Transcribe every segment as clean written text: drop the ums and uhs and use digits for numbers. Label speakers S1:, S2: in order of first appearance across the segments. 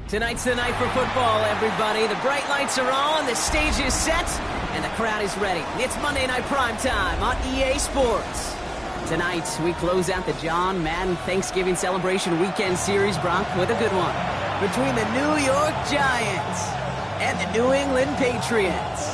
S1: Tonight's the night for football, everybody. The bright lights are on, the stage is set, and the crowd is ready. It's Monday Night Prime Time on EA Sports. Tonight, we close out the John Madden Thanksgiving Celebration Weekend Series, Brock, with a good one. Between the New York Giants and the New England Patriots.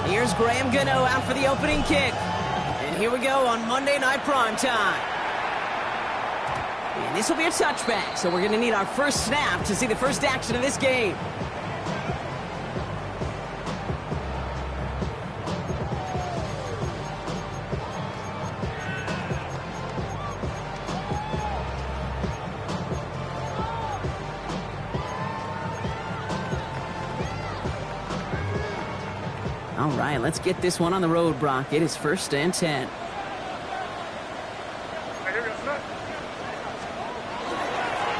S1: Here's Graham Gano out for the opening kick. And here we go on Monday Night Prime Time. And this will be a touchback, so we're going to need our first snap to see the first action of this game. All right, let's get this one on the road, Brock. It is 1st and 10.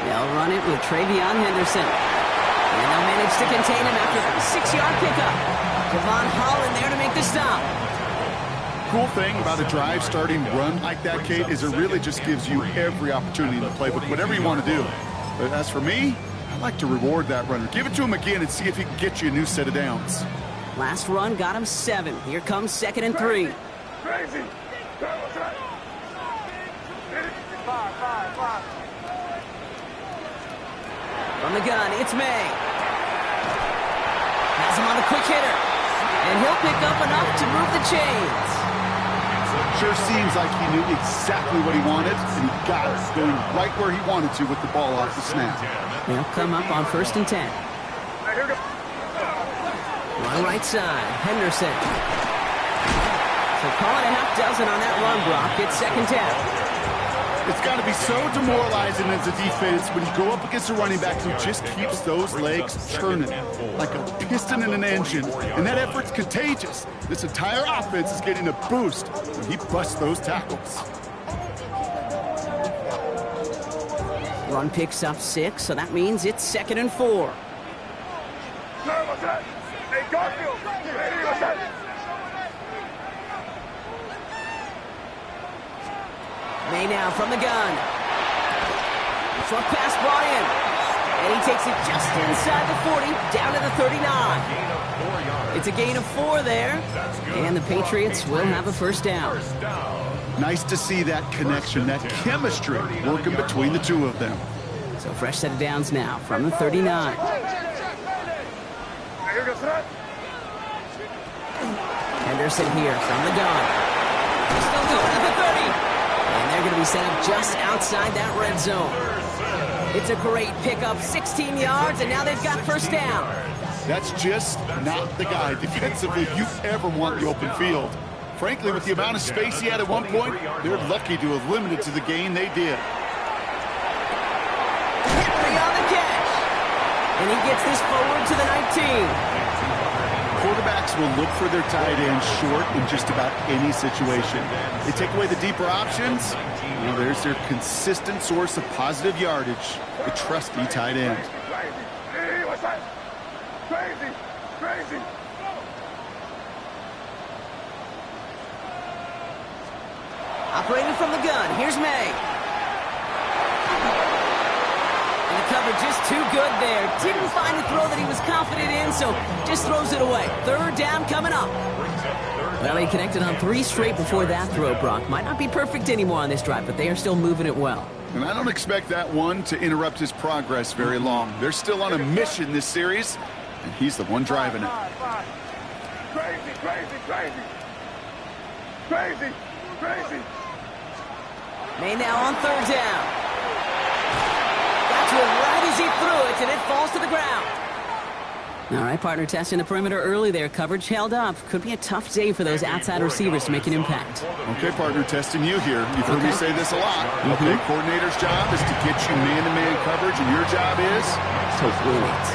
S1: They'll run it with Travion Henderson. And they'll manage to contain him after a 6-yard pickup. Devon Holland there to make the stop.
S2: Cool thing about a drive starting run like that, Kate, is it really just gives you every opportunity in the playbook, whatever you want to do. But as for me, I like to reward that runner. Give it to him again and see if he can get you a new set of downs.
S1: Last run got him 7. Here comes 2nd and 3.
S3: Crazy.
S1: From the gun, it's May. Has him on the quick hitter. And he'll pick up enough to move the chains.
S2: Sure seems like he knew exactly what he wanted, and he got it, going right where he wanted to with the ball off the snap.
S1: They'll come up on 1st and 10.
S3: Here we go.
S1: On the right side, Henderson. So call it a half dozen on that run, Brock. It's 2nd down.
S2: It's got to be so demoralizing as a defense when you go up against a running back who just keeps those legs churning like a piston in an engine, and that effort's contagious. This entire offense is getting a boost when he busts those tackles.
S1: Run picks up 6, so that means it's 2nd and 4. May now from the gun. Short pass brought in. And he takes it just inside the 40, down to the 39. It's a gain of 4 there. And the Patriots will have a 1st down.
S2: Nice to see that connection, that chemistry working between the two of them.
S1: So fresh set of downs now from the 39. Henderson here from the gun. Still going to the 30. And they're going to be set up just outside that red zone. It's a great pickup, 16 yards, and now they've got 1st down.
S2: That's just not the guy defensively if you ever want the open field. Frankly, with the amount of space he had at one point, they're lucky to have limited to the gain they did.
S1: Henry on the catch. And he gets this forward to the 19.
S2: Quarterbacks will look for their tight end short in just about any situation. They take away the deeper options. Well, there's their consistent source of positive yardage, the trusty tight end.
S3: Crazy.
S1: Operating from the gun, here's May. And the cover just too good there. Didn't find a throw that he was confident in, so just throws it away. 3rd down coming up. Well, he connected on 3 straight before that throw, Brock. Might not be perfect anymore on this drive, but they are still moving it well.
S2: And I don't expect that one to interrupt his progress very long. They're still on a mission this series, and he's the one driving it.
S3: Crazy.
S1: May now on 3rd down. Got to him right as he threw it, and it falls to the ground. All right, partner, testing the perimeter early there. Coverage held up. Could be a tough day for those outside receivers to make an impact.
S2: Okay, partner, testing you here. You've heard me say this a lot. Okay, coordinator's job is to get you man-to-man coverage, and your job is
S1: to win it.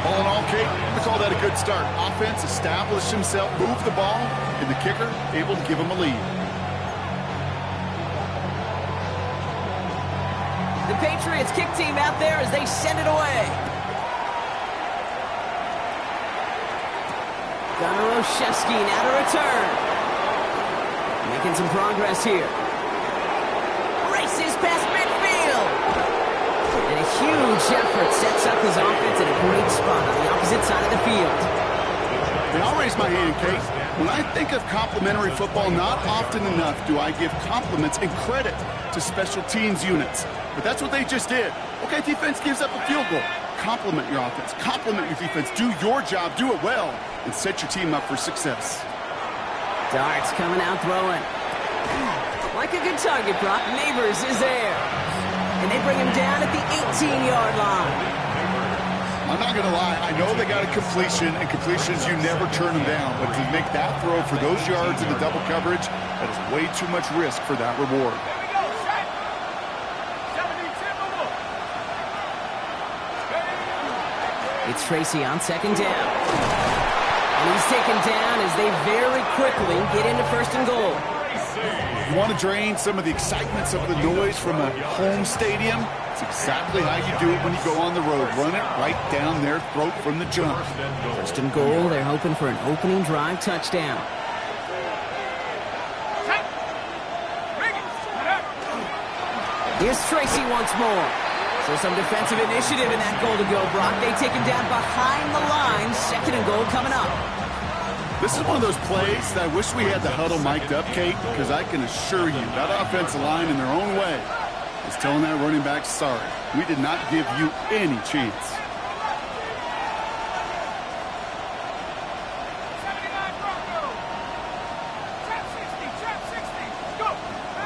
S2: All in all, Kate, we call that a good start. Offense established himself, moved the ball, and the kicker able to give him a lead.
S1: The Patriots kick team out there as they send it away. Gunnar Olszewski now to return. Making some progress here. Races past midfield. And a huge effort sets up his offense in a great spot on the opposite side of the field.
S2: And I'll raise my hand, Kate. When I think of complimentary football, not often enough do I give compliments and credit to special teams units. But that's what they just did. Okay, defense gives up a field goal. Compliment your offense. Compliment your defense. Do your job. Do it well. And set your team up for success.
S1: Darts coming out throwing. Like a good target, Brock. Neighbors is there. And they bring him down at the 18-yard line.
S2: I'm not going to lie. I know they got a completion, and completions, you never turn them down. But to make that throw for those yards in the double coverage, that is way too much risk for that reward.
S1: It's Tracy on second down. And he's taken down as they very quickly get into first and goal.
S2: You want to drain some of the excitement, some of the noise from a home stadium? It's exactly how you do it when you go on the road. Run it right down their throat from the jump.
S1: First and goal, they're hoping for an opening drive touchdown. Here's Tracy once more. So some defensive initiative in that goal to go, Brock. They take him down behind the line. Second and goal coming up.
S2: This is one of those plays that I wish we had the huddle mic'd up, Kate, because I can assure you that offensive line in their own way is telling that running back, sorry, we did not give you any chance.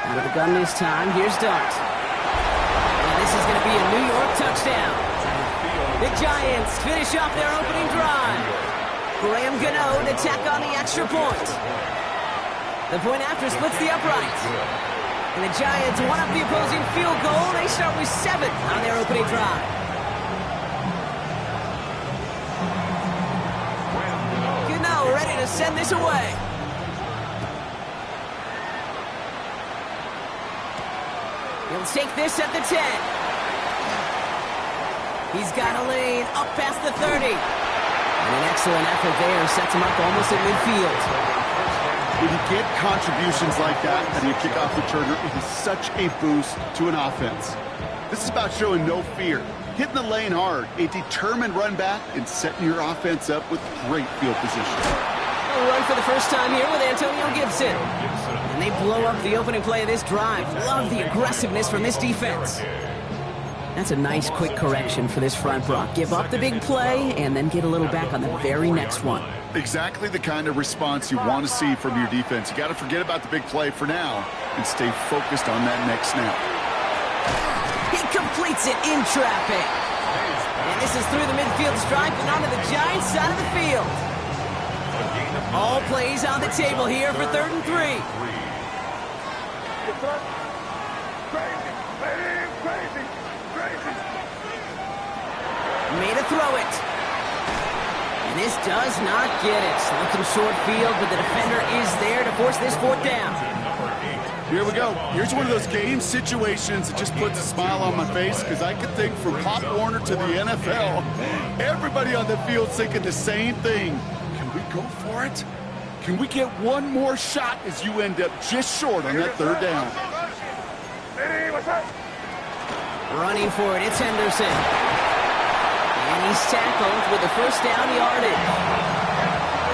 S1: Out of the gun this time, here's Dart. And this is going to be a New York touchdown. The Giants finish off their opening drive. Graham Gano to tack on the extra point. The point after splits the uprights. And the Giants one up the opposing field goal. They start with 7 on their opening drive. Gano ready to send this away. He'll take this at the 10. He's got a lane up past the 30. And an excellent effort there sets him up almost at midfield.
S2: When you get contributions like that and you kickoff returner, it is such a boost to an offense. This is about showing no fear, hitting the lane hard, a determined run back, and setting your offense up with great field position.
S1: A run for the first time here with Antonio Gibson. And they blow up the opening play of this drive. Love the aggressiveness from this defense. That's a nice quick correction for this front, Brock. Give up the big play and then get a little back on the very next one.
S2: Exactly the kind of response you want to see from your defense. You got to forget about the big play for now and stay focused on that next snap.
S1: He completes it in traffic. And this is through the midfield stripe and onto the Giants side of the field. All plays on the table here for 3rd and 3. Made a throw it. And this does not get it. Looking short field, but the defender is there to force this 4th down.
S2: Here we go. Here's one of those game situations that just puts a smile on my face because I can think from Pop Warner to the NFL, everybody on the field thinking the same thing. Can we go for it? Can we get one more shot as you end up just short on that 3rd down?
S1: Running for it, it's Henderson. And he's tackled with the 1st down yardage.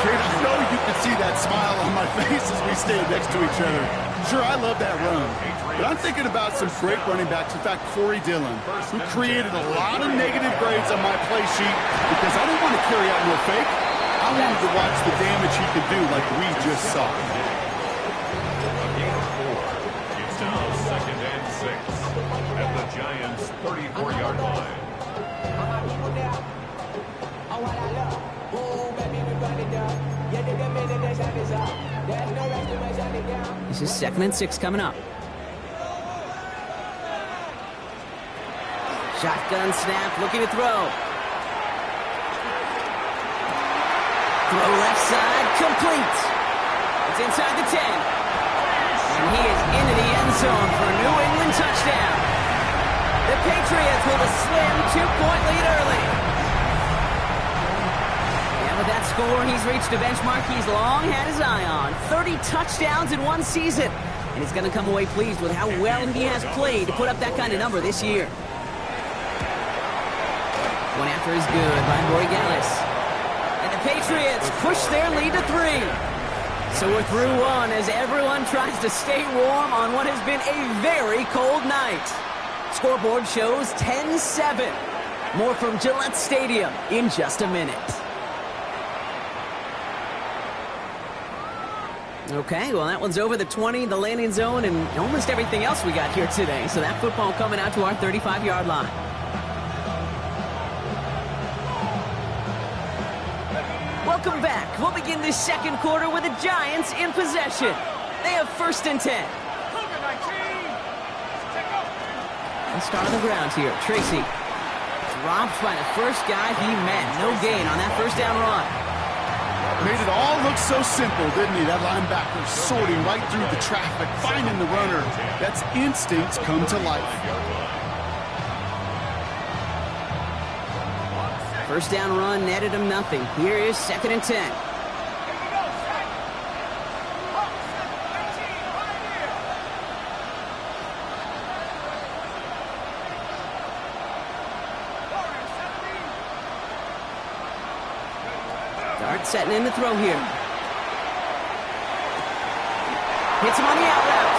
S2: Kate, I know you can see that smile on my face as we stand next to each other. Sure, I love that run. But I'm thinking about some great running backs. In fact, Corey Dillon, who created a lot of negative grades on my play sheet because I didn't want to carry out no fake. I wanted to watch the damage he could do like we just saw.
S4: It's now 2nd and 6 at the Giants' 34-yard line.
S1: This is 2nd and 6 coming up. Shotgun snap, looking to throw. Throw left side, complete. It's inside the 10. And he is into the end zone for a New England touchdown. The Patriots hold a slim 2-point lead early. And with that score, he's reached a benchmark he's long had his eye on. 30 touchdowns in one season. And he's going to come away pleased with how well he has played to put up that kind of number this year. One after is good by Roy Gallis. And the Patriots push their lead to 3. So we're through one as everyone tries to stay warm on what has been a very cold night. Scoreboard shows 10-7. More from Gillette Stadium in just a minute. Okay, well, that one's over the 20, the landing zone, and almost everything else we got here today. So that football coming out to our 35-yard line. Welcome back. We'll begin this second quarter with the Giants in possession. They have 1st and 10. Let's start on the ground here. Tracy dropped by the first guy he met. No gain on that first down run.
S2: Made it all look so simple, didn't he? That linebacker sorting right through the traffic, finding the runner. That's instincts come to life.
S1: First down run netted him nothing. Here is 2nd and 10. Dart setting in the throw here. Hits him on the out route.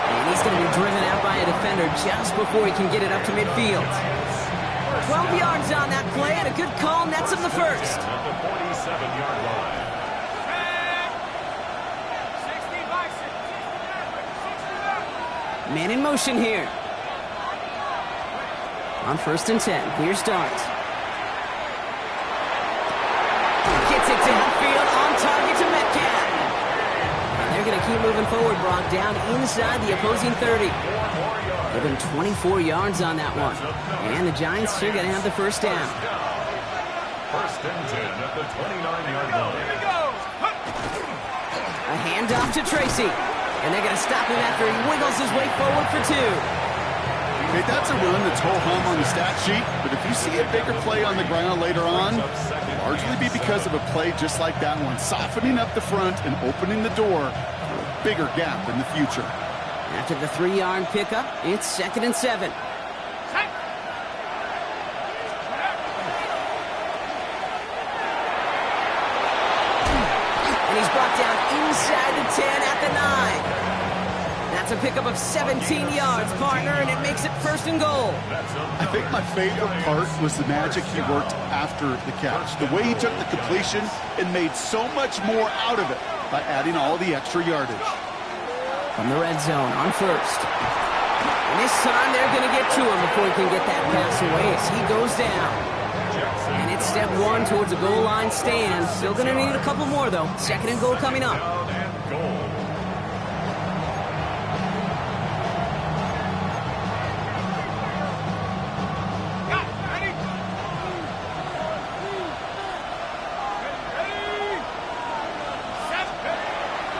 S1: And he's going to be driven out by a defender just before he can get it up to midfield. 12 yards on that play, and a good call nets him the first.
S4: At the 47-yard line.
S1: Man in motion here. On 1st and 10, here's Dart. Gets it downfield, on target to Metcalf. And they're going to keep moving forward, Brock, down inside the opposing 30. They've been 24 yards on that one. And the Giants are going to have the first down.
S4: 1st and 10 at the 29-yard line.
S1: A handoff to Tracy. And they're going to stop him after he wiggles his way forward for 2.
S2: Hey, that's a run that's ho-hum on the stat sheet, but if you see a bigger play on the ground later on, largely be because of a play just like that one, softening up the front and opening the door for a bigger gap in the future.
S1: After the 3-yard pickup, it's 2nd and 7. And he's brought down inside the 10 at the 9. That's a pickup of 17 yards, partner, and it makes it 1st and goal.
S2: I think my favorite part was the magic he worked after the catch. The way he took the completion and made so much more out of it by adding all the extra yardage.
S1: From the red zone on 1st. And this time they're going to get to him before he can get that pass away as he goes down. And it's step 1 towards a goal line stand. Still going to need a couple more, though. 2nd and goal coming up.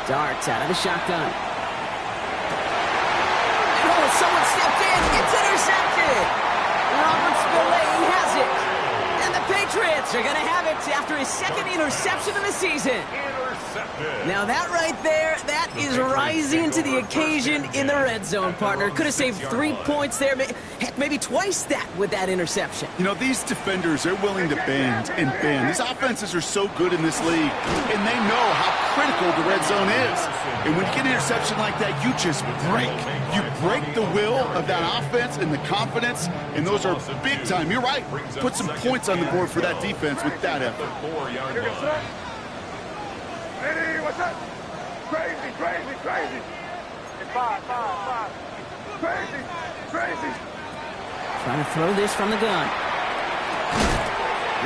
S1: Darts out of the shotgun. Oh, someone stepped in. It's intercepted. Robert Spillane has it. And the Patriots are going to have it after his 2nd interception of the season. Now that right there, that is rising to the occasion in the red zone, partner. Could have saved 3 points there. Heck, maybe twice that with that interception.
S2: You know, these defenders, they're willing to bend and bend. These offenses are so good in this league, and they know how critical the red zone is. And when you get an interception like that, you just break. You break the will of that offense and the confidence, and those are big time. You're right. Put some points on the board for that defense with that effort.
S3: Ready, what's up? Crazy, crazy, crazy. Five. Crazy, crazy.
S1: Trying to throw this from the gun.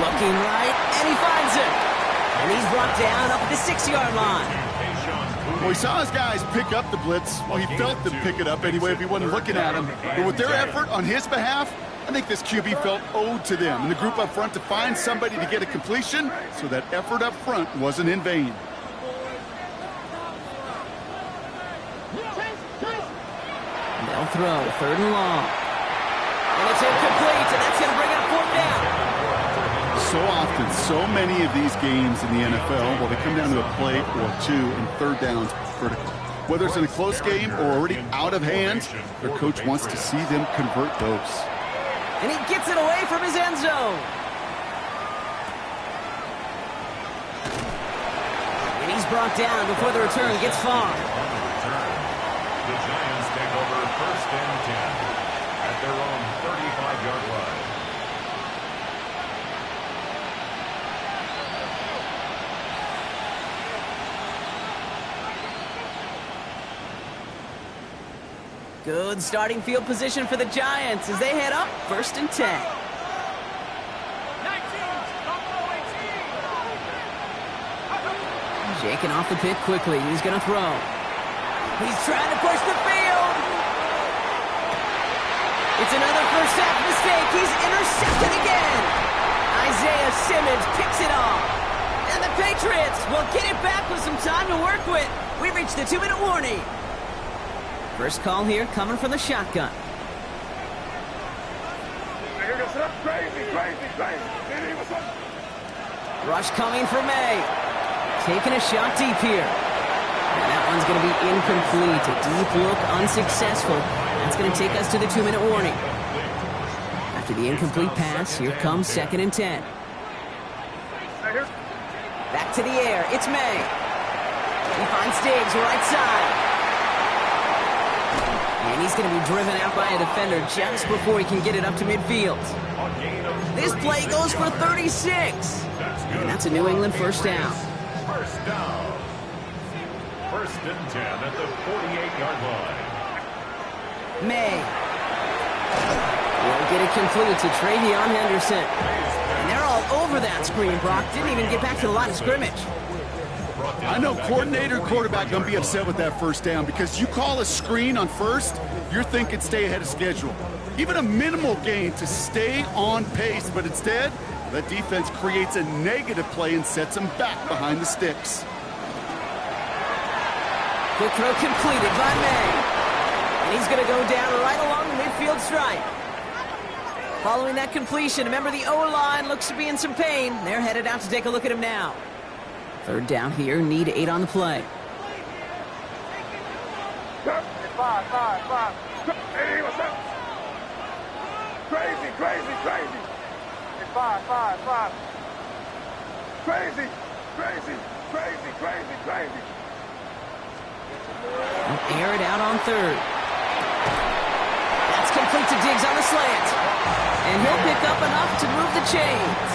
S1: Looking right, and he finds it. And he's brought down up at the 6-yard line.
S2: Well, he saw his guys pick up the blitz. Well, he felt them pick it up anyway if he wasn't looking at him. But with their effort on his behalf, I think this QB felt owed to them and the group up front to find somebody to get a completion, so that effort up front wasn't in vain.
S1: They'll throw, 3rd and long. And it's incomplete, and that's going to bring up 4th down.
S2: So often, so many of these games in the NFL, well, they come down to a play or two, and 3rd downs critical. Whether it's in a close game or already out of hand, their coach wants to see them convert those.
S1: And he gets it away from his end zone. And he's brought down before the return gets far.
S4: The Giants take over 1st and 10 at their own 35-yard line.
S1: Good starting field position for the Giants as they head up 1st and 10. Shaking off the pick quickly. He's going to throw. He's trying to push the field. It's another first half mistake. He's intercepted again. Isaiah Simmons picks it off. And the Patriots will get it back with some time to work with. We reached the 2-minute warning. First call here coming from the shotgun. Rush coming for May. Taking a shot deep here. And that one's going to be incomplete. A deep look, unsuccessful. That's going to take us to the 2-minute warning. After the incomplete pass, here comes 2nd and 10. Back to the air. It's May. He finds Diggs right side. And he's going to be driven out by a defender just before he can get it up to midfield. This play goes for 36. And that's a New England first down.
S4: First down. 1st and 10 at the 48-yard line.
S1: May will get it complete to Travion Henderson. And they're all over that screen. Brock didn't even get back to the line of scrimmage.
S2: I know coordinator and quarterback going to be upset with that first down, because you call a screen on first, you're thinking stay ahead of schedule. Even a minimal gain to stay on pace, but instead, that defense creates a negative play and sets them back behind the sticks.
S1: Quick throw completed by May. And he's going to go down right along the midfield stripe. Following that completion, remember the O-line looks to be in some pain. They're headed out to take a look at him now. 3rd down here, need 8 on the play.
S3: Five. Hey, what's up? Crazy. Hey, five. Crazy.
S1: Air it out on 3rd. That's complete to Diggs on the slant. And he'll pick up enough to move the chains.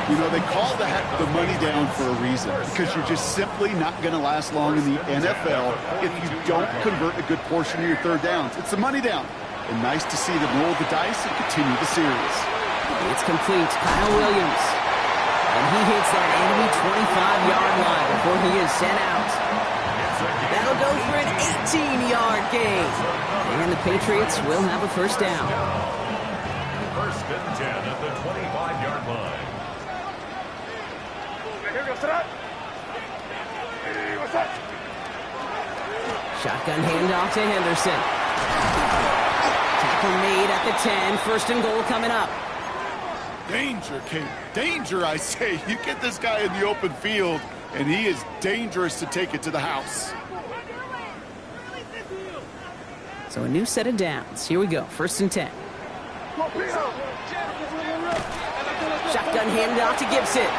S2: You know, they call that the money down for a reason, because you're just simply not going to last long in the NFL if you don't convert a good portion of your 3rd downs. It's the money down. And nice to see them roll the dice and continue the series.
S1: It's complete. Kyle Williams. And he hits that enemy 25-yard line before he is sent out. That'll go for an 18-yard gain. And the Patriots will have a first down.
S4: 1st and 10 at the 25-yard line.
S3: Hey, what's up?
S1: Shotgun handoff to Henderson. Tackle made at the 10. 1st and goal coming up.
S2: Danger, Kate. Danger, I say. You get this guy in the open field, and he is dangerous to take it to the house.
S1: So a new set of downs. Here we go. 1st and 10. Shotgun handoff to Gibson.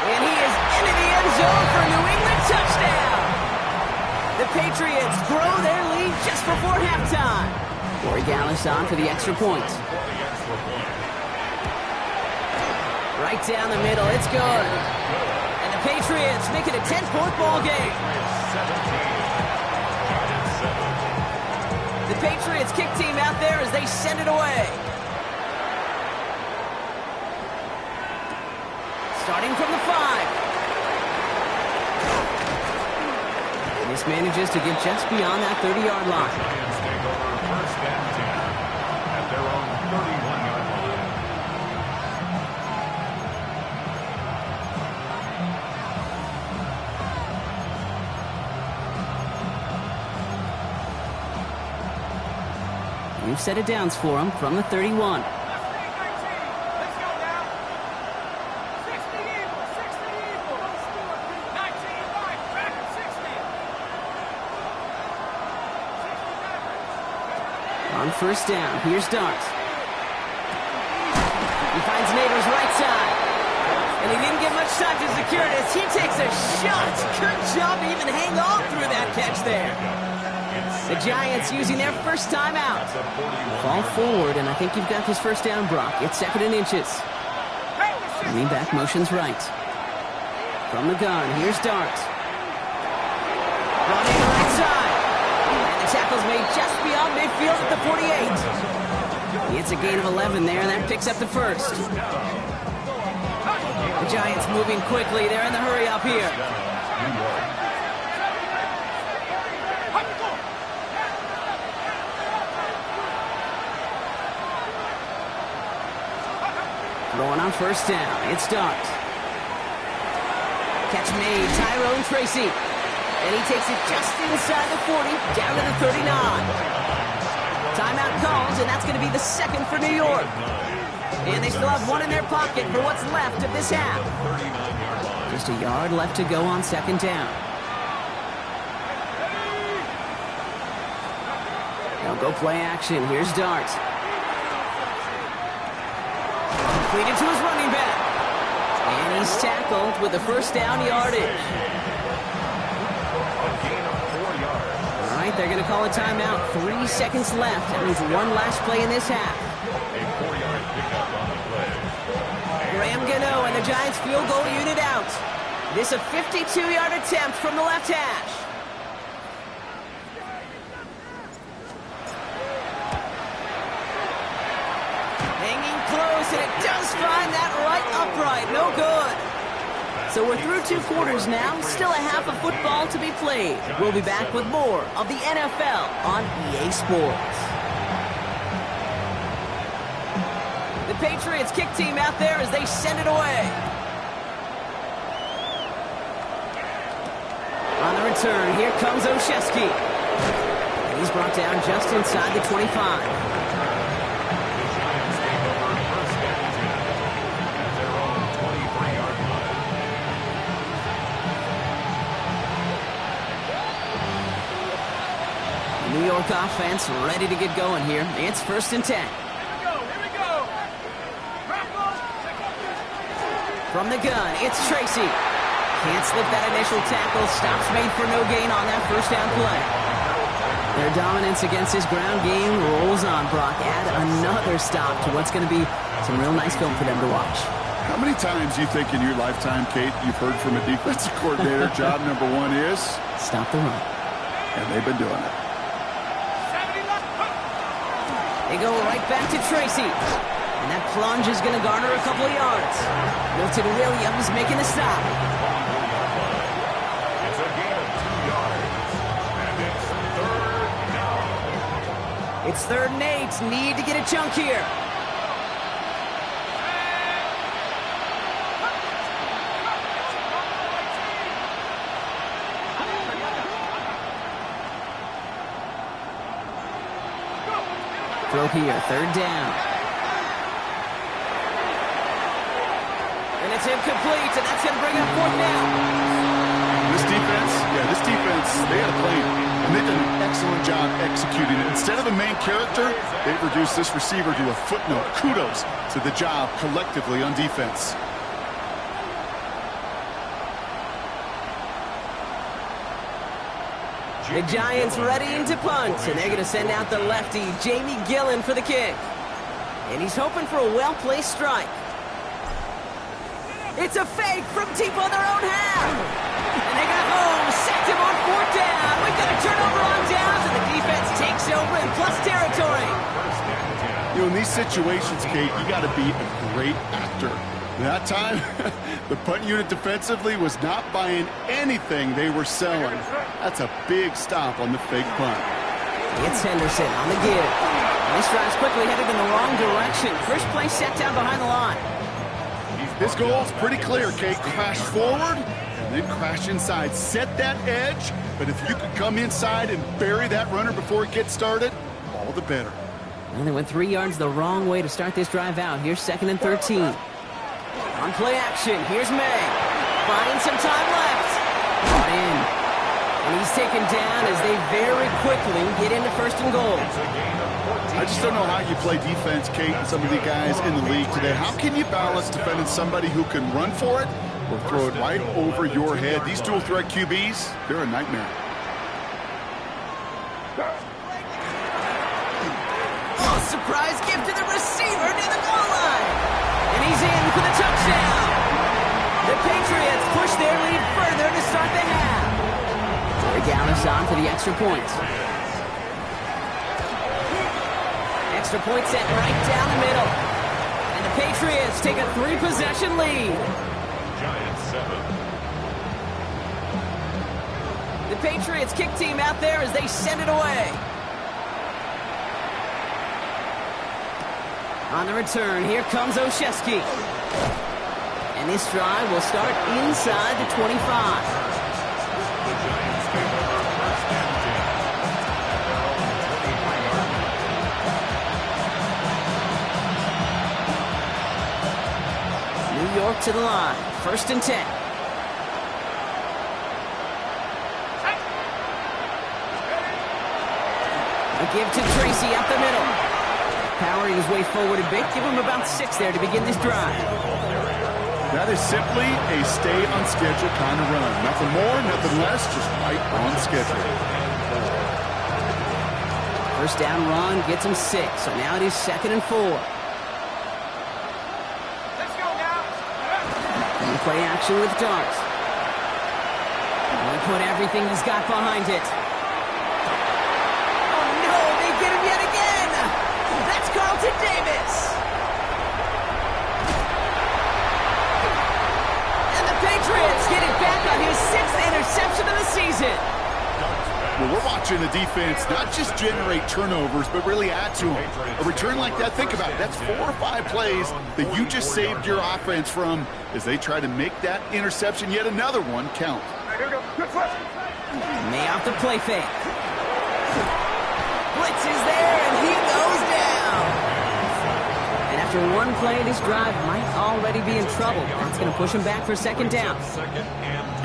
S1: And he is into the end zone for a New England touchdown. The Patriots grow their lead just before halftime. Corey Gallis on for the extra point. Right down the middle. It's good. And the Patriots make it a 10-point ball game. The Patriots kick team out there as they send it away. Starting from the 5. This manages to get just beyond that 30-yard line.
S4: Giants take over first and 10 at their own 31-yard line.
S1: You've set it downs for him from the 31. On first down, here's Dart. He finds Neighbors right side. And he didn't get much time to secure it as he takes a shot. Good job to even hang on through that catch there. The Giants using their first time out. Fall forward, and I think you've got this first down, Brock. It's 2nd and inches. Lean back motions right. From the gun, here's Dart. Running right side. And the tackle's made just beyond midfield at the 48. It's a gain of 11 there, and that picks up the first. The Giants moving quickly. They're in the hurry up here. Going on first down, it's Dart. Catch made, Tyrone Tracy. And he takes it just inside the 40, down to the 39. Timeout calls, and that's going to be the 2nd for New York. And they still have one in their pocket for what's left of this half. Just a yard left to go on 2nd down. They'll go play action. Here's Dart. Completed to his running back. And he's tackled with the first down yardage. All right, they're going to call a timeout. 3 seconds left. That means one last play in this half.
S4: A 4-yard pickup on the play.
S1: Graham Gano and the Giants field goal unit out. This a 52-yard attempt from the left hash. Hanging close, and it does find that right upright. No good. So we're through 2 quarters now. Still a half of football to be played. We'll be back with more of the NFL on EA Sports. The Patriots kick team out there as they send it away. On the return, here comes Olszewski. And he's brought down just inside the 25. New York offense ready to get going here. It's 1st and 10. From the gun, it's Tracy. Can't slip that initial tackle. Stops made for no gain on that first down play. Their dominance against his ground game rolls on, Brock. Add another stop to what's going to be some real nice film for them to watch.
S2: How many times do you think in your lifetime, Kate, you've heard from a defensive coordinator, job number 1 is?
S1: Stop the run.
S2: And they've been doing it.
S1: They go right back to Tracy. And that plunge is going to garner a couple of yards. Milton Williams making the stop.
S4: It's a gain of 2 yards. And it's 3rd down.
S1: It's 3rd and 8. Need to get a chunk here. Throw here, 3rd down. And it's incomplete, and that's going to bring up 4th down.
S2: This defense, they had a plan, and they did an excellent job executing it. Instead of the main character, they've reduced this receiver to a footnote. Kudos to the job collectively on defense.
S1: The Giants readying to punt, and they're going to send out the lefty, Jamie Gillen, for the kick. And he's hoping for a well-placed strike. It's a fake from deep on their own half. And they got home, sacked him on 4th down. We've got a turnover on downs, and the defense takes over in plus territory.
S2: You know, in these situations, Kate, you got to be a great actor. That time, the punt unit defensively was not buying anything they were selling. That's a big stop on the fake punt.
S1: It's Henderson on the give. This drive's quickly headed in the wrong direction. First play set down behind the line.
S2: His goal's pretty clear, Kate. Crash forward and then crash inside. Set that edge, but if you could come inside and bury that runner before it gets started, all the better.
S1: Well, they went 3 yards the wrong way to start this drive out. Here's 2nd and 13. On play action, here's May. Buying some time left. Brought in. And he's taken down as they very quickly get into 1st and goal.
S2: I just don't know how you play defense, Kate, and some of the guys in the league today. How can you balance defending somebody who can run for it or throw it right over your head? These dual threat QBs, they're a nightmare.
S1: Oh, surprise gift to the receiver near the goal line. And he's in for the touchdown. The Patriots push their lead further to start the half. Joey Gallis on for the extra point. Extra point set right down the middle. And the Patriots take a 3-possession lead.
S4: Giants 7.
S1: The Patriots kick team out there as they send it away. On the return, here comes Olszewski. And this drive will start inside the 25.
S4: The Giants take over 1st and 10. At their own 23-yard line.
S1: New York to the line. 1st and 10. A give to Tracy up the middle. Powering his way forward a bit. Give him about 6 there to begin this drive.
S2: That is simply a stay on schedule kind of run. Nothing more, nothing less, just right on schedule.
S1: 1st down run gets him 6. So now it is 2nd and 4.
S3: Let's go now.
S1: And play action with Darts. He put everything he's got behind it. Oh no, they get him yet again. That's Carlton Davis. And the Patriots get it back on his 6th interception of the season.
S2: Well, we're watching a defense not just generate turnovers, but really add to them. A return like that, think about it. That's 4 or 5 plays that you just saved your offense from as they try to make that interception, yet another one, count.
S3: Here we go. Good flip.
S1: May off the play fake. Blitz is there, and he goes down. And after one play, this drive might already be in trouble. That's going to push him back for 2nd down.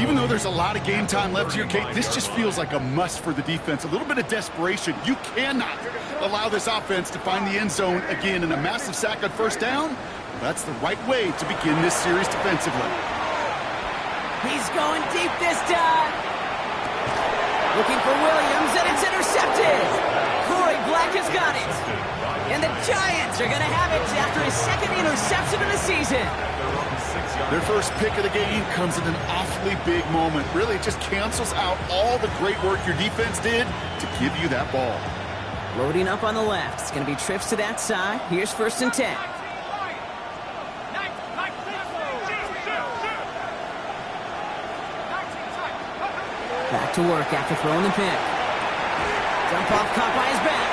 S2: Even though there's a lot of game time left here, Kate, this just feels like a must for the defense. A little bit of desperation. You cannot allow this offense to find the end zone again in a massive sack on 1st down. That's the right way to begin this series defensively.
S1: He's going deep this time. Looking for Williams, and it's intercepted. Corey Black has got it. And the Giants are going to have it after his 2nd interception of the season.
S2: Their first pick of the game comes at an awfully big moment. Really, it just cancels out all the great work your defense did to give you that ball.
S1: Loading up on the left. It's going to be trips to that side. Here's 1st and 10. Back to work after throwing the pick. Jump off caught by his back.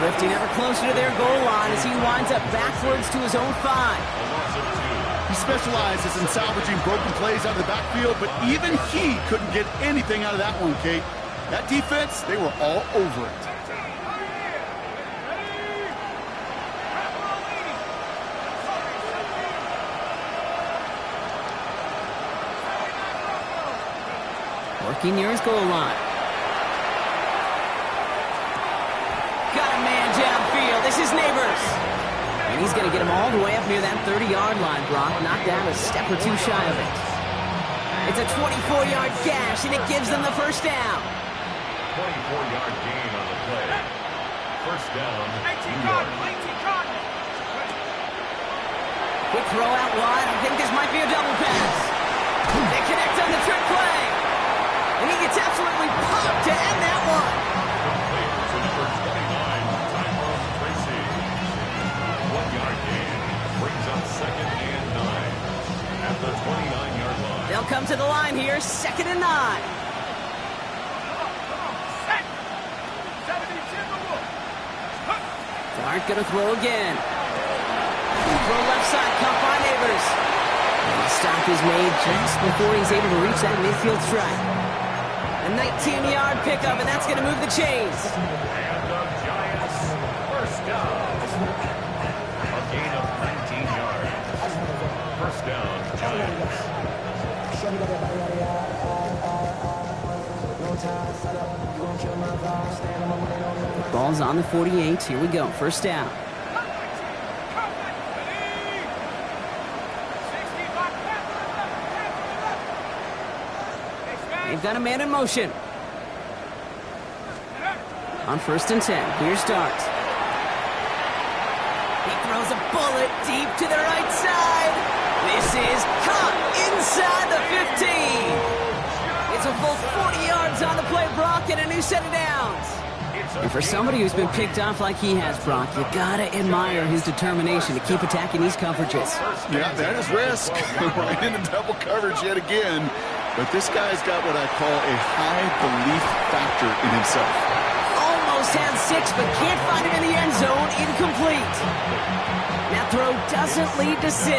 S1: Drifting ever closer to their goal line as he winds up backwards to his own 5.
S2: He specializes in salvaging broken plays out of the backfield, but even he couldn't get anything out of that one, Kate. That defense, they were all over it.
S1: Working near his goal line. Got a man downfield. This is Neighbors. And he's going to get him all the way up near that 30-yard line, Brock. Knocked down a step or 2 shy of it. It's a 24-yard gash, and it gives them the 1st down.
S4: 24-yard gain on the play. 1st down.
S1: Quick throw out wide. I think this might be a double pass. They connect on the trick play. And he gets absolutely popped to end that one.
S4: Complete to number 29, Tyrone Tracy. 1-yard gain brings up 2nd and 9 at the 29-yard line.
S1: They'll come to the line here, 2nd and 9. Dart going to throw again. Throw left side, caught by Neighbors. And the stop is made just before he's able to reach that midfield strike. A 19-yard pickup, and that's going to move the chains.
S4: And the Giants first down. A gain of 19 yards. First down, Giants.
S1: Ball's on the 48. Here we go. First down. They've got a man in motion. On 1st and 10. Here's Dart. He throws a bullet deep to the right side. This is caught inside the 15. It's a full 40 yards on the play, Brock, and a new set of downs. And for somebody who's been picked off like he has, Brock, you gotta admire his determination to keep attacking these coverages.
S2: Yeah, that is risk. Right into double coverage yet again. But this guy's got what I call a high belief factor in himself.
S1: Almost had 6, but can't find him in the end zone. Incomplete. That throw doesn't lead to 6.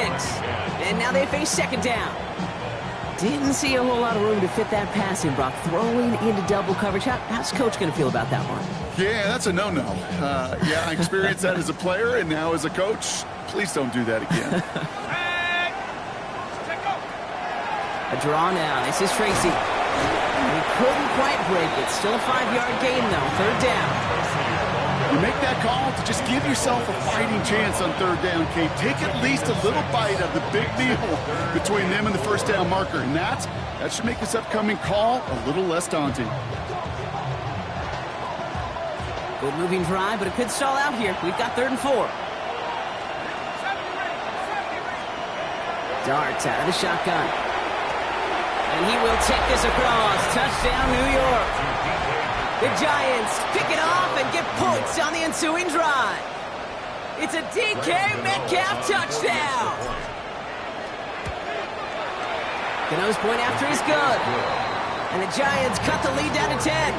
S1: And now they face second down. Didn't see a whole lot of room to fit that pass in, Brock. Throwing into double coverage. How's Coach going to feel about that one?
S2: Yeah, that's a no-no. Yeah, I experienced that as a player and now as a coach. Please don't do that again.
S1: A draw now. This is Tracy. He couldn't quite break it. Still a 5-yard gain, though. Third down.
S2: You make that call to just give yourself a fighting chance on third down, Kate. Take at least a little bite of the big deal between them and the first down marker. And that should make this upcoming call a little less daunting.
S1: Good moving drive, but it could stall out here. We've got 3rd and 4. Dart out of the shotgun. And he will take this across. Touchdown, New York. The Giants pick it off and get points on the ensuing drive. It's a DK Metcalf touchdown. Cano's point after is good. And the Giants cut the lead down to 10.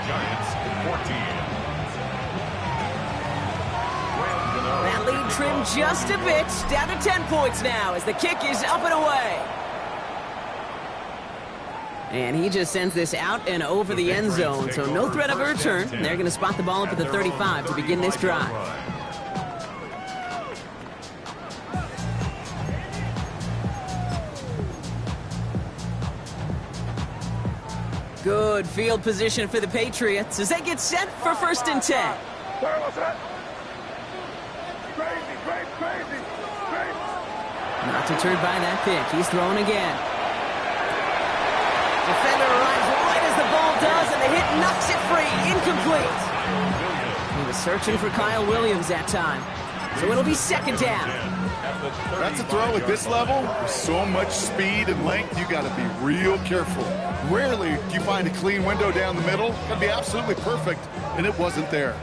S4: Giants 14.
S1: That lead trimmed just a bit. Down to 10 points now as the kick is up and away. And he just sends this out and over the end zone, so no threat of a return. They're going to spot the ball up at the 35 to begin this drive. Good field position for the Patriots as they get set for 1st and 10. Not deterred by that pick. He's throwing again. Defender arrives right as the ball does, and the hit knocks it free. Incomplete. He was searching for Kyle Williams that time. So it'll be 2nd down.
S2: That's a throw at this level. With so much speed and length, you got to be real careful. Rarely do you find a clean window down the middle. Got to be absolutely perfect, and it wasn't there.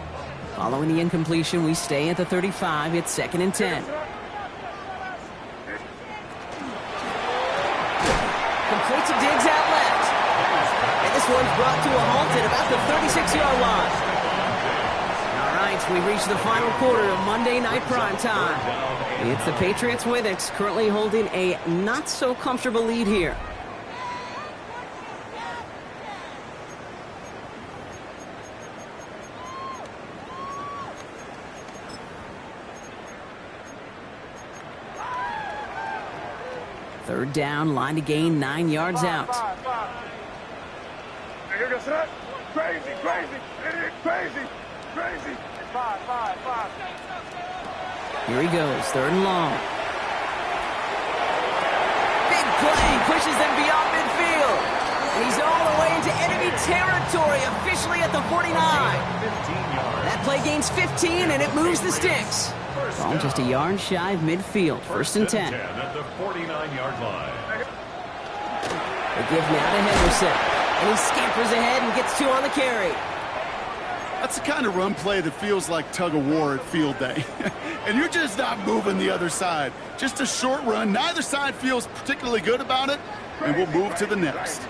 S1: Following the incompletion, we stay at the 35. It's 2nd and 10. Completes a Diggs out left. And this one's brought to a halt at about the 36-yard line. All right, we reach the final quarter of Monday Night Primetime. It's the Patriots with it, currently holding a not-so-comfortable lead here. Third down, line to gain, 9 yards out.
S3: Crazy.
S1: Here he goes, 3rd and long. Big play, pushes them beyond midfield. And he's all the way into enemy territory, officially at the 49. That play gains 15, and it moves the sticks. Ball just a yard shy of midfield, 1st and 10.
S4: At the 49-yard line.
S1: They give now to Henderson. And he scampers ahead and gets 2 on the carry.
S2: That's the kind of run play that feels like tug-of-war at field day. And you're just not moving the other side. Just a short run. Neither side feels particularly good about it. And we'll move to the next.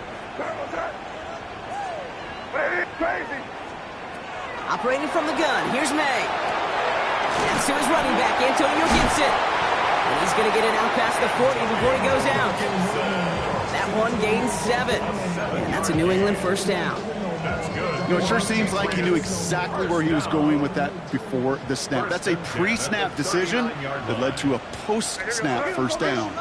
S1: Operating from the gun, here's May. That's to his running back, Antonio Gibson. And he's going to get it out past the 40 before he goes out. That one gains 7. And that's a New England first down.
S2: You know, it sure seems like he knew exactly where he was going with that before the snap. That's a pre-snap decision that led to a post-snap first down.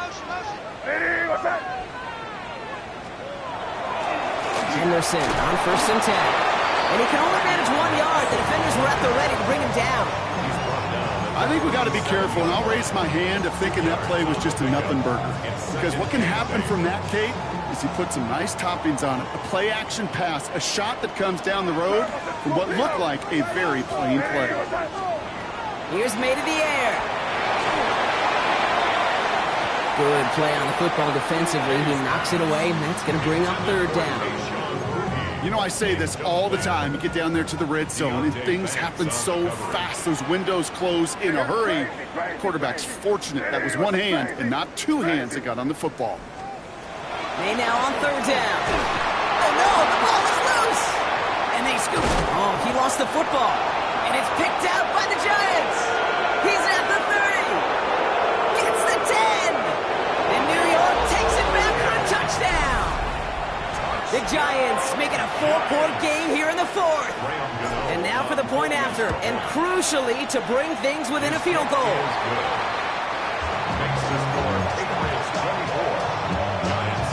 S1: Henderson on 1st and 10. And he can only manage 1 yard. The defenders were at the ready to bring him down.
S2: I think we got to be careful, and I'll raise my hand of thinking that play was just a nothing burger. Because what can happen from that, Kate, is he put some nice toppings on it. A play-action pass, a shot that comes down the road from what looked like a very plain play.
S1: Here's May to the air. Good play on the football defensively. He knocks it away, and that's going to bring up 3rd down.
S2: You know, I say this all the time. You get down there to the red zone, and things happen so fast. Those windows close in a hurry. Quarterback's fortunate that was one hand and not 2 hands that got on the football.
S1: May now on 3rd down. Oh, no, the ball is loose. And they scoop. Oh, he lost the football. And it's picked out by the Giants. He's at the 30. Gets the 10. And New York takes it back for a touchdown. The Giants make it a 4-point game here in the 4th. And now for the point after, and crucially to bring things within a field goal.
S4: Makes the score Patriots 24, Giants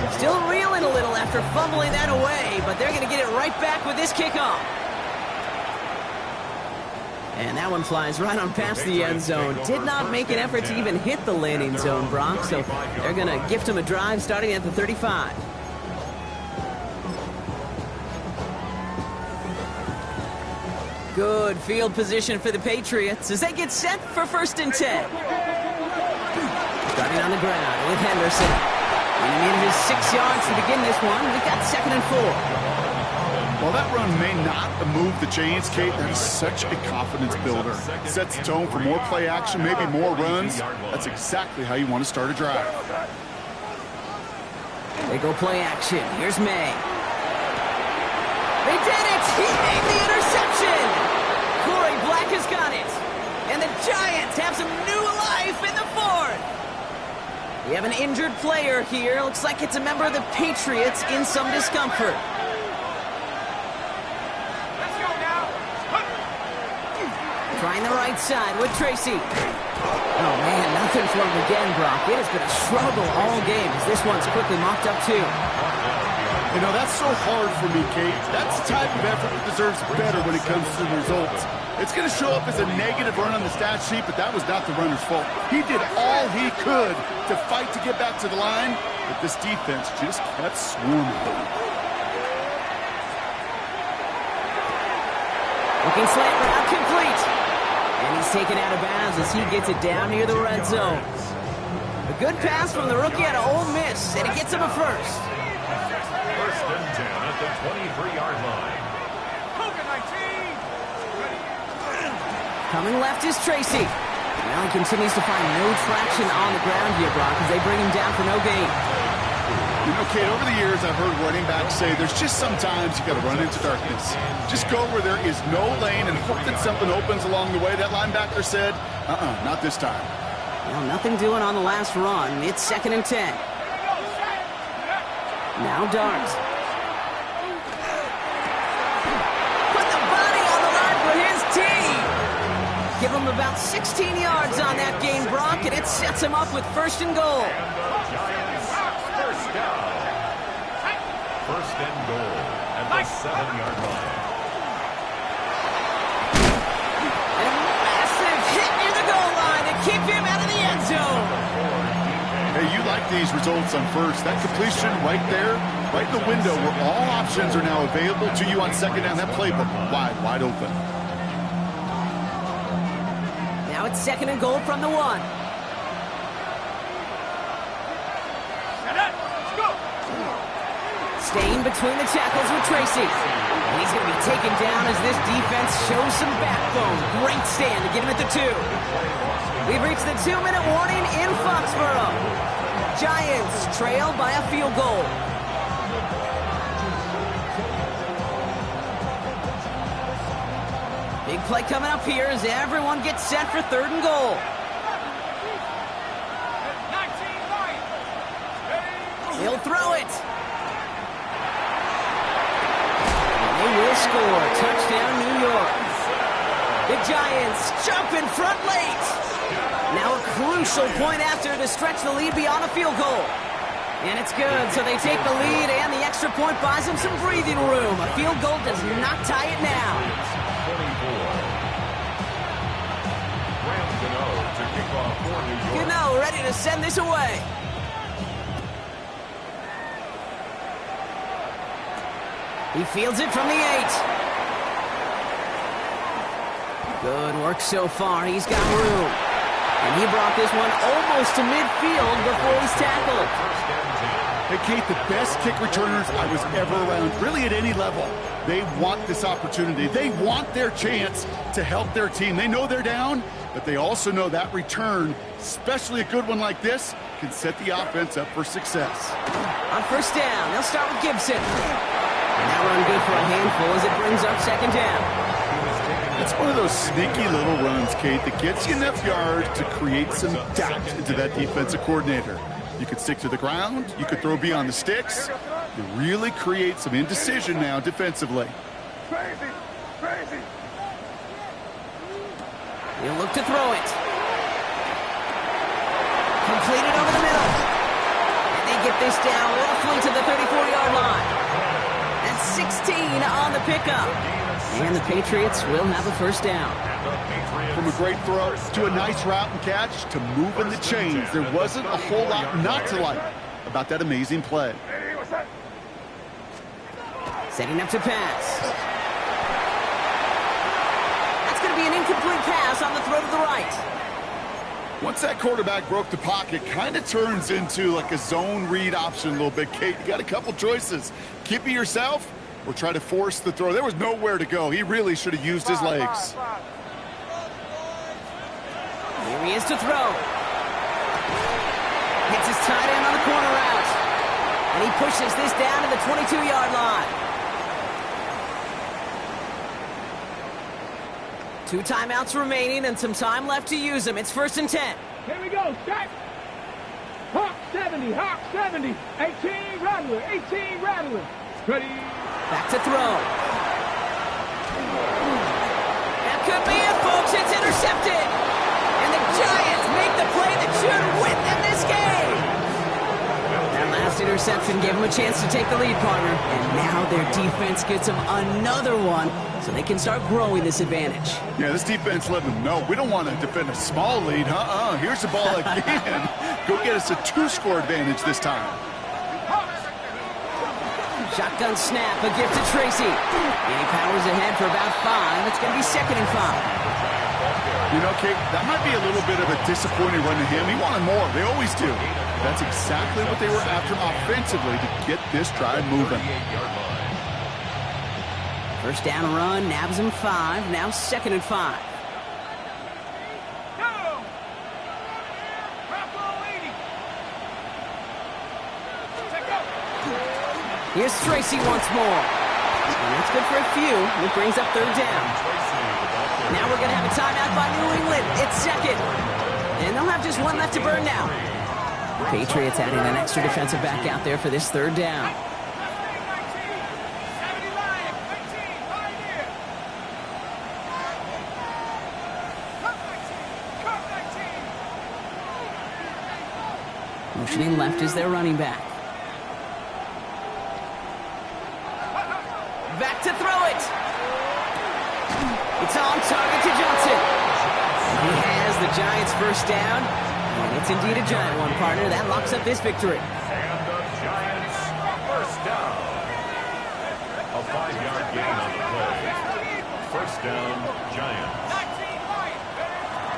S4: 21.
S1: Still reeling a little after fumbling that away, but they're going to get it right back with this kickoff. And that one flies right on past the end zone. Did not make an effort to even hit the landing zone, Brock, so they're going to gift him a drive starting at the 35. Good field position for the Patriots as they get set for 1st and 10. Starting on the ground with Henderson. And he needed his 6 yards to begin this one. We've got 2nd and 4.
S2: While that run may not move the chains, Kate, that is such a confidence builder. It sets the tone for more play action, maybe more runs. That's exactly how you want to start a drive.
S1: They go play action. Here's May. They did it! He made the interception! Corey Black has got it. And the Giants have some new life in the 4th. We have an injured player here. Looks like it's a member of the Patriots in some discomfort. Trying the right side with Tracy. Oh, man, nothing for him again, Brock. It has been a struggle all game as this one's quickly mocked up, too.
S2: You know, that's so hard for me, Kate. That's the type of effort that deserves better when it comes to the results. It's going to show up as a negative run on the stat sheet, but that was not the runner's fault. He did all he could to fight to get back to the line, but this defense just kept swarming.
S1: Looking slant route complete. And he's taken out of bounds as he gets it down near the red zone. A good pass from the rookie out of Ole Miss, and it gets him a 1st.
S4: 1st and 10 at the 23-yard line.
S1: Coming left is Tracy. Well, he continues to find no traction on the ground here, Brock, as they bring him down for no gain.
S2: You know, Kate, over the years, I've heard running backs say there's just sometimes you got to run into darkness. Just go where there is no lane and hope that something opens along the way. That linebacker said, not this time.
S1: Well, nothing doing on the last run. It's 2nd and 10. Now Dart. Put the body on the line for his team. Give him about 16 yards on that game, Brock, and it sets him up with 1st and goal.
S4: First down. 1st and goal at the 7-yard line.
S1: A massive hit near the goal line to keep him out of the end zone.
S2: Hey, you like these results on 1st. That completion right there, right in the window where all options are now available to you on 2nd down. That playbook wide open.
S1: Now it's 2nd and goal from the 1. Staying between the tackles with Tracy. And he's going to be taken down as this defense shows some backbone. Great stand to get him at the 2. We've reached the 2-minute warning in Foxborough. Giants trail by a field goal. Big play coming up here as everyone gets set for 3rd and goal. He'll throw it. And they will score. Touchdown, New York. The Giants jump in front late. Now a crucial point after to stretch the lead beyond a field goal. And it's good, so they take the lead, and the extra point buys them some breathing room. A field goal does not tie it now.
S4: 24.
S1: Gano ready to send this away. He fields it from the 8. Good work so far. He's got room. And he brought this one almost to midfield before he's tackled.
S2: Hey, Kate, the best kick returners I was ever around, really at any level, they want this opportunity. They want their chance to help their team. They know they're down, but they also know that return, especially a good one like this, can set the offense up for success.
S1: On 1st down, they'll start with Gibson. And that run good for a handful as it brings up 2nd down.
S2: It's one of those sneaky little runs, Kate, that gets you enough yards to create some doubt into that defensive coordinator. You could stick to the ground. You could throw beyond the sticks. You really create some indecision now defensively.
S3: Crazy! Crazy!
S1: He'll look to throw it. Completed over the middle. And they get this down roughly to the 34-yard line. That's 16 on the pickup. And the Patriots will have a 1st down.
S2: From a great throw to a nice route and catch to moving the chains, there wasn't a whole lot not to like about that amazing play.
S3: Hey, what's that?
S1: Setting up to pass. That's going to be an incomplete pass on the throw to the right.
S2: Once that quarterback broke the pocket, kind of turns into like a zone read option a little bit, Kate. You got a couple choices. Keep it yourself or try to force the throw. There was nowhere to go. He really should have used his legs.
S1: Here he is to throw. Hits his tight end on the corner route. And he pushes this down to the 22-yard line. 2 timeouts remaining and some time left to use them. It's 1st and 10.
S3: Here we go, stack. Hawk 70, Hawk 70. 18 Rattler, 18 Rattler. Ready.
S1: Back to throw. That could be it, folks. It's intercepted. And the Giants make the play that should win them this game. That last interception gave them a chance to take the lead, partner. And now their defense gets them another one so they can start growing this advantage.
S2: Yeah, this defense let them know we don't want to defend a small lead. Here's the ball again. Go get us a 2-score advantage this time.
S1: Shotgun snap, a gift to Tracy. And he powers ahead for about 5. It's going to be 2nd and 5.
S2: You know, Kate, that might be a little bit of a disappointing run to him. He wanted more. They always do. That's exactly what they were after offensively to get this drive moving.
S1: 1st down run, nabs him 5. Now 2nd and 5. Here's Tracy once more. And that's good for a few. It brings up 3rd down. Now we're going to have a timeout by New England. It's 2nd. And they'll have just 1 left to burn now. Patriots adding an extra defensive back out there for this 3rd down. Motioning left is their running back. Back to throw it. It's on target to Johnson. He has the Giants' 1st down. And it's indeed a giant one, partner. That locks up this victory.
S4: And the Giants' 1st down. A 5-yard gain on the play. 1st down, Giants.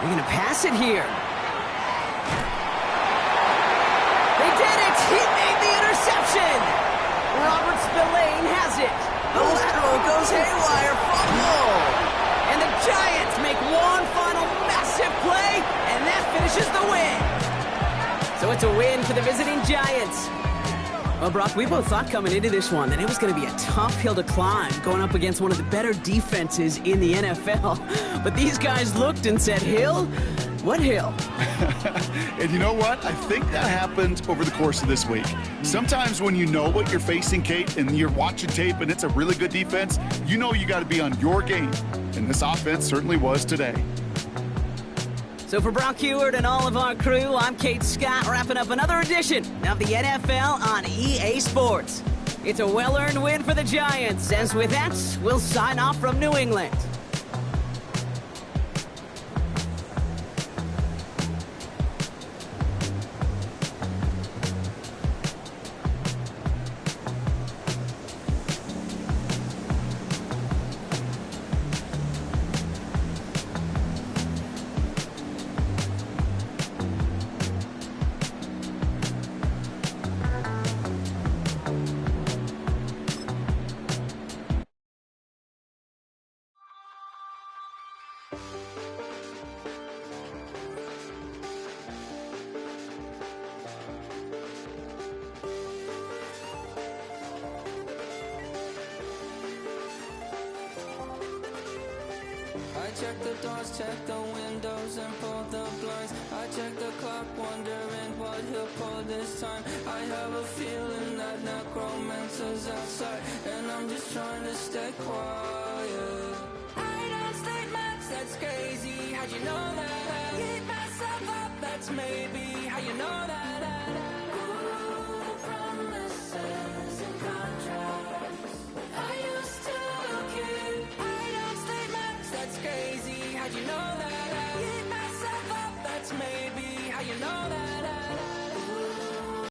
S1: They're going to pass it here. They did it! He made the interception! Robert Spillane has it. The lateral goes haywire, fumble! And the Giants make one final massive play, and that finishes the win. So it's a win for the the visiting Giants. Well, Brock, we both thought coming into this one that it was going to be a tough hill to climb going up against one of the better defenses in the NFL. But these guys looked and said, Hill? What hill?
S2: And you know what? I think that happened over the course of this week. Sometimes when you know what you're facing, Kate, and you're watching tape and it's a really good defense, you know you got to be on your game. And this offense certainly was today.
S1: So for Brock Heward and all of our crew, I'm Kate Scott, wrapping up another edition of the NFL on EA Sports. It's a well-earned win for the Giants, as with that, we'll sign off from New England.
S5: I check the doors, check the windows, and pull the blinds. I check the clock, wondering what he'll pull this time. I have a feeling that necromancer's outside, and I'm just trying to stay quiet. I don't state much, that's crazy. How'd you know that? Keep myself up, that's maybe how you know that. Ooh, promises and contracts. I used to keep. I don't state much, that's crazy. How'd you know that? Keep myself up, that's maybe how you know that.